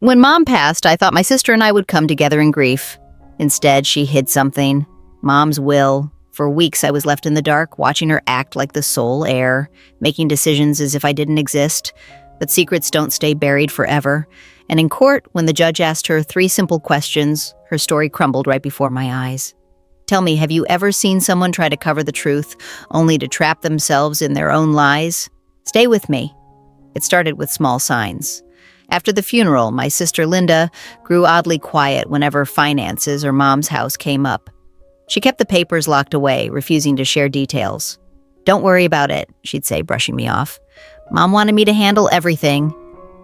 When Mom passed, I thought my sister and I would come together in grief. Instead, she hid something. Mom's will. For weeks, I was left in the dark, watching her act like the sole heir, making decisions as if I didn't exist. But secrets don't stay buried forever. And in court, when the judge asked her 3 simple questions, her story crumbled right before my eyes. Tell me, have you ever seen someone try to cover the truth, only to trap themselves in their own lies? Stay with me. It started with small signs. After the funeral, my sister Linda grew oddly quiet whenever finances or Mom's house came up. She kept the papers locked away, refusing to share details. "Don't worry about it," she'd say, brushing me off. "Mom wanted me to handle everything.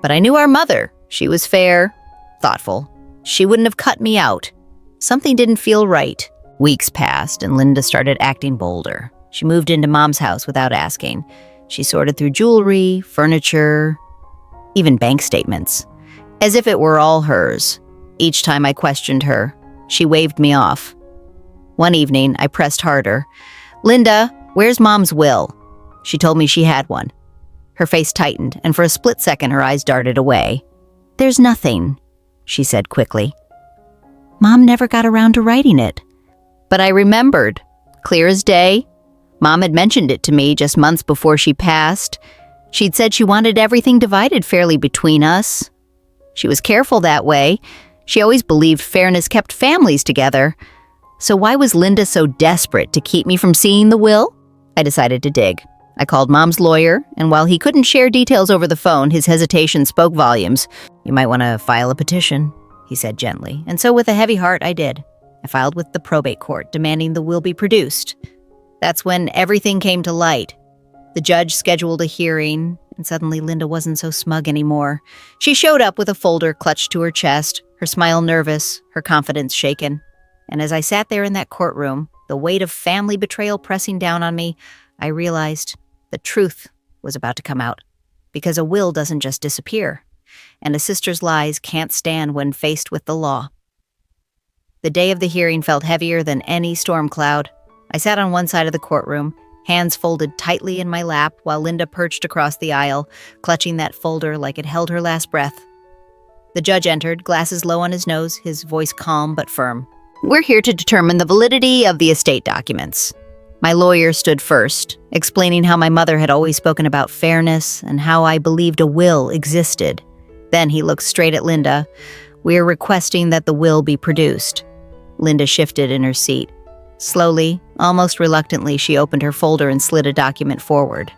But I knew our mother. She was fair, thoughtful. She wouldn't have cut me out. Something didn't feel right." Weeks passed, and Linda started acting bolder. She moved into Mom's house without asking. She sorted through jewelry, furniture, even bank statements, as if it were all hers. Each time I questioned her, she waved me off. One evening, I pressed harder. "Linda, where's Mom's will?" She told me she had one. Her face tightened, and for a split second her eyes darted away. "There's nothing," she said quickly. "Mom never got around to writing it." But I remembered, clear as day. Mom had mentioned it to me just months before she passed. She'd said she wanted everything divided fairly between us. She was careful that way. She always believed fairness kept families together. So why was Linda so desperate to keep me from seeing the will? I decided to dig. I called Mom's lawyer, and while he couldn't share details over the phone, his hesitation spoke volumes. "You might want to file a petition," he said gently. And so with a heavy heart, I did. I filed with the probate court, demanding the will be produced. That's when everything came to light. The judge scheduled a hearing, and suddenly Linda wasn't so smug anymore. She showed up with a folder clutched to her chest, her smile nervous, her confidence shaken. And as I sat there in that courtroom, the weight of family betrayal pressing down on me, I realized the truth was about to come out. Because a will doesn't just disappear, and a sister's lies can't stand when faced with the law. The day of the hearing felt heavier than any storm cloud. I sat on one side of the courtroom, hands folded tightly in my lap, while Linda perched across the aisle, clutching that folder like it held her last breath. The judge entered, glasses low on his nose, his voice calm but firm. "We're here to determine the validity of the estate documents." My lawyer stood first, explaining how my mother had always spoken about fairness and how I believed a will existed. Then he looked straight at Linda. "We're requesting that the will be produced." Linda shifted in her seat. Slowly, almost reluctantly, she opened her folder and slid a document forward.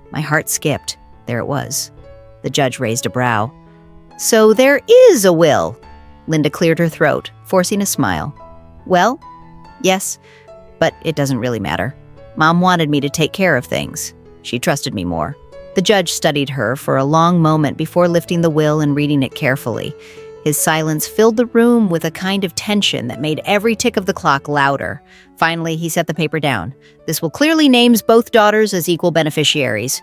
My heart skipped. There it was. The judge raised a brow. "So there is a will." Linda cleared her throat, forcing a smile. "Well, yes, but it doesn't really matter. Mom wanted me to take care of things. She trusted me more." The judge studied her for a long moment before lifting the will and reading it carefully. His silence filled the room with a kind of tension that made every tick of the clock louder. Finally, he set the paper down. "This will clearly names both daughters as equal beneficiaries."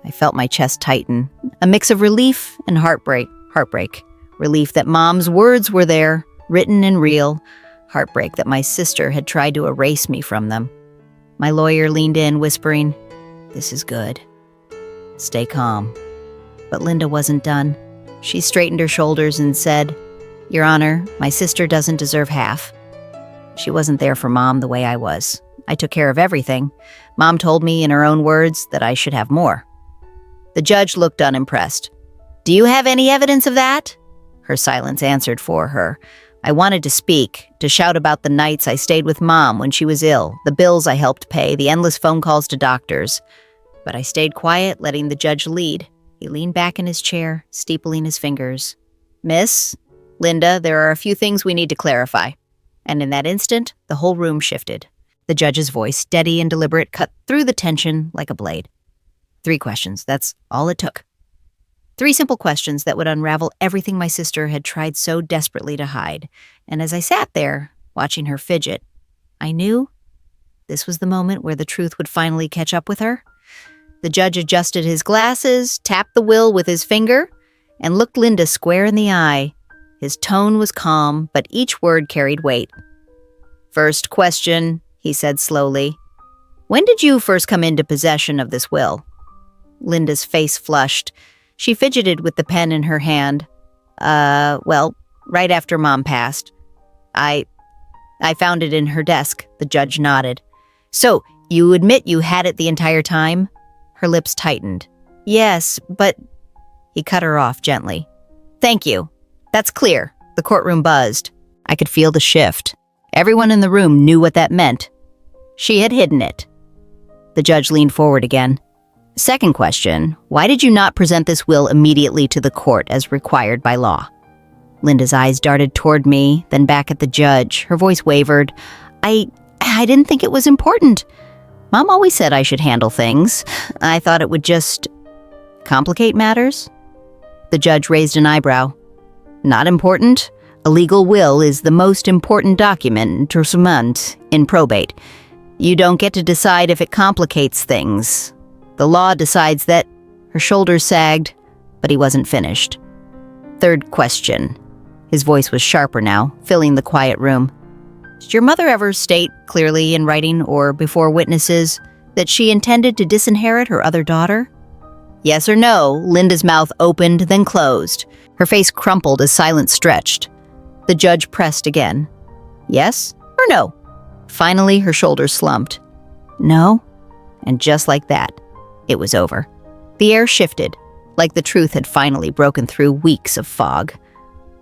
I felt my chest tighten, a mix of relief and heartbreak. Relief that Mom's words were there, written and real. Heartbreak that my sister had tried to erase me from them. My lawyer leaned in, whispering, "This is good. Stay calm." But Linda wasn't done. She straightened her shoulders and said, "Your Honor, my sister doesn't deserve half. She wasn't there for Mom the way I was. I took care of everything. Mom told me in her own words that I should have more." The judge looked unimpressed. "Do you have any evidence of that?" Her silence answered for her. I wanted to speak, to shout about the nights I stayed with Mom when she was ill, the bills I helped pay, the endless phone calls to doctors. But I stayed quiet, letting the judge lead. He leaned back in his chair, steepling his fingers. "Miss, Linda, there are a few things we need to clarify." And in that instant, the whole room shifted. The judge's voice, steady and deliberate, cut through the tension like a blade. 3 questions, that's all it took. 3 simple questions that would unravel everything my sister had tried so desperately to hide. And as I sat there, watching her fidget, I knew this was the moment where the truth would finally catch up with her. The judge adjusted his glasses, tapped the will with his finger, and looked Linda square in the eye. His tone was calm, but each word carried weight. "First question," he said slowly. "When did you first come into possession of this will?" Linda's face flushed. She fidgeted with the pen in her hand. Well, right after Mom passed. I found it in her desk, the judge nodded. So, you admit you had it the entire time? Her lips tightened. Yes, but... He cut her off gently. Thank you. That's clear. The courtroom buzzed. I could feel the shift. Everyone in the room knew what that meant. She had hidden it. The judge leaned forward again. Second question, why did you not present this will immediately to the court as required by law? Linda's eyes darted toward me, then back at the judge. Her voice wavered. I didn't think it was important. Mom always said I should handle things. I thought it would just complicate matters. The judge raised an eyebrow. Not important? A legal will is the most important document in probate. You don't get to decide if it complicates things. The law decides that. Her shoulders sagged, but he wasn't finished. Third question. His voice was sharper now, filling the quiet room. Did your mother ever state clearly in writing or before witnesses that she intended to disinherit her other daughter? Yes or no? Linda's mouth opened, then closed. Her face crumpled as silence stretched. The judge pressed again. Yes or no? Finally, her shoulders slumped. No. And just like that, it was over. The air shifted, like the truth had finally broken through weeks of fog.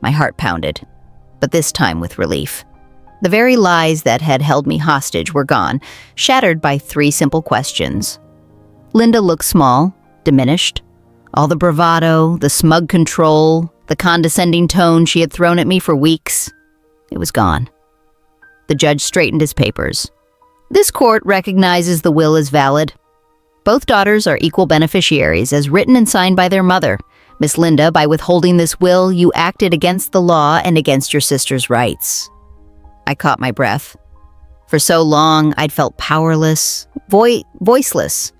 My heart pounded, but this time with relief. The very lies that had held me hostage were gone, shattered by 3 simple questions. Linda looked small, diminished. All the bravado, the smug control, the condescending tone she had thrown at me for weeks, it was gone. The judge straightened his papers. This court recognizes the will as valid. Both daughters are equal beneficiaries, as written and signed by their mother. Miss Linda, by withholding this will, you acted against the law and against your sister's rights. I caught my breath. For so long, I'd felt powerless, voiceless.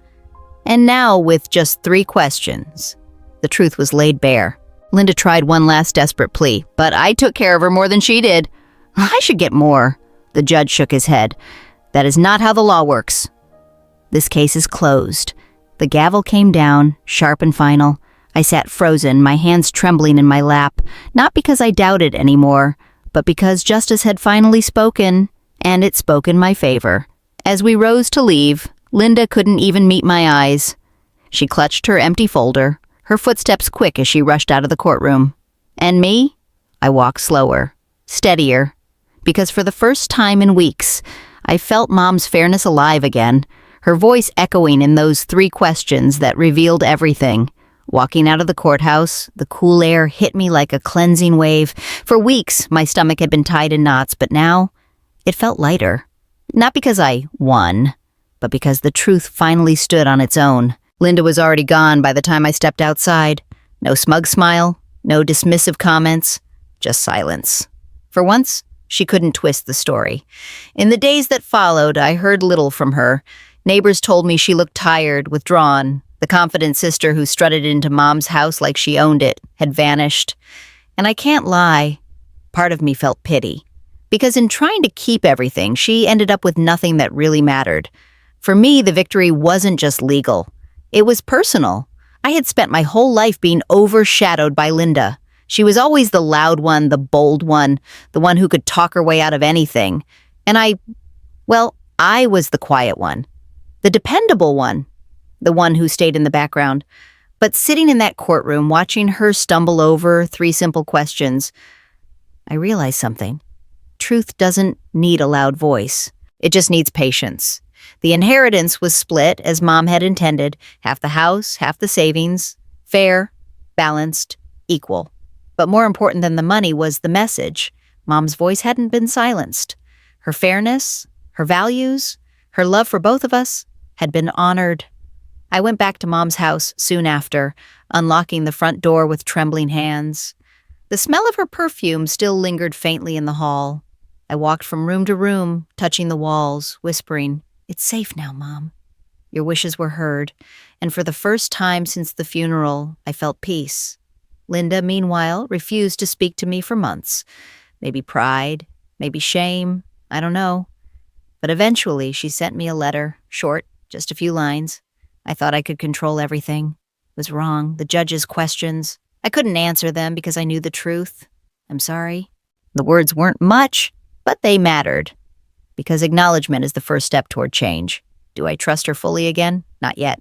And now, with just 3 questions, the truth was laid bare. Linda tried one last desperate plea, but I took care of her more than she did. I should get more. The judge shook his head. That is not how the law works. This case is closed. The gavel came down, sharp and final. I sat frozen, my hands trembling in my lap, not because I doubted anymore, but because justice had finally spoken, and it spoke in my favor. As we rose to leave, Linda couldn't even meet my eyes. She clutched her empty folder, her footsteps quick as she rushed out of the courtroom. And me? I walked slower, steadier, because for the first time in weeks, I felt Mom's fairness alive again, her voice echoing in those 3 questions that revealed everything. Walking out of the courthouse, the cool air hit me like a cleansing wave. For weeks, my stomach had been tied in knots, but now it felt lighter. Not because I won, but because the truth finally stood on its own. Linda was already gone by the time I stepped outside. No smug smile, no dismissive comments, just silence. For once, she couldn't twist the story. In the days that followed, I heard little from her. Neighbors told me she looked tired, withdrawn. The confident sister who strutted into Mom's house like she owned it had vanished. And I can't lie, part of me felt pity. Because in trying to keep everything, she ended up with nothing that really mattered. For me, the victory wasn't just legal. It was personal. I had spent my whole life being overshadowed by Linda. She was always the loud one, the bold one, the one who could talk her way out of anything. And I was the quiet one, the dependable one. The one who stayed in the background. But sitting in that courtroom, watching her stumble over 3 simple questions, I realized something. Truth doesn't need a loud voice. It just needs patience. The inheritance was split as Mom had intended, half the house, half the savings, fair, balanced, equal. But more important than the money was the message. Mom's voice hadn't been silenced. Her fairness, her values, her love for both of us had been honored. I went back to Mom's house soon after, unlocking the front door with trembling hands. The smell of her perfume still lingered faintly in the hall. I walked from room to room, touching the walls, whispering, "It's safe now, Mom." Your wishes were heard, and for the first time since the funeral, I felt peace. Linda, meanwhile, refused to speak to me for months. Maybe pride, maybe shame, I don't know. But eventually, she sent me a letter, short, just a few lines. I thought I could control everything. It was wrong. The judge's questions, I couldn't answer them because I knew the truth. I'm sorry. The words weren't much, but they mattered. Because acknowledgement is the first step toward change. Do I trust her fully again? Not yet.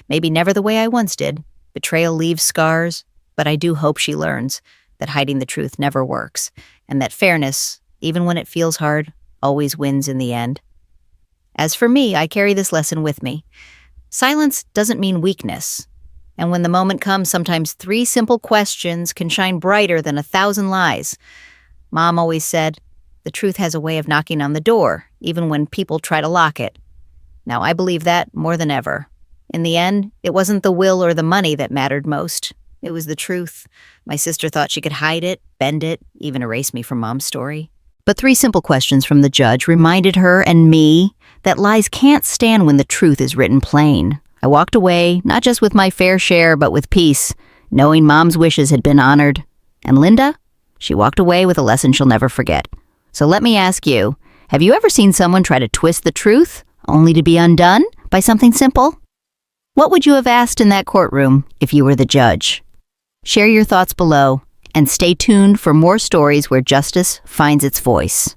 Maybe never the way I once did. Betrayal leaves scars, but I do hope she learns that hiding the truth never works, and that fairness, even when it feels hard, always wins in the end. As for me, I carry this lesson with me. Silence doesn't mean weakness. And when the moment comes, sometimes 3 simple questions can shine brighter than 1,000 lies. Mom always said, the truth has a way of knocking on the door, even when people try to lock it. Now, I believe that more than ever. In the end, it wasn't the will or the money that mattered most. It was the truth. My sister thought she could hide it, bend it, even erase me from Mom's story. But 3 simple questions from the judge reminded her and me that lies can't stand when the truth is written plain. I walked away, not just with my fair share, but with peace, knowing Mom's wishes had been honored. And Linda? She walked away with a lesson she'll never forget. So let me ask you, have you ever seen someone try to twist the truth, only to be undone by something simple? What would you have asked in that courtroom if you were the judge? Share your thoughts below, and stay tuned for more stories where justice finds its voice.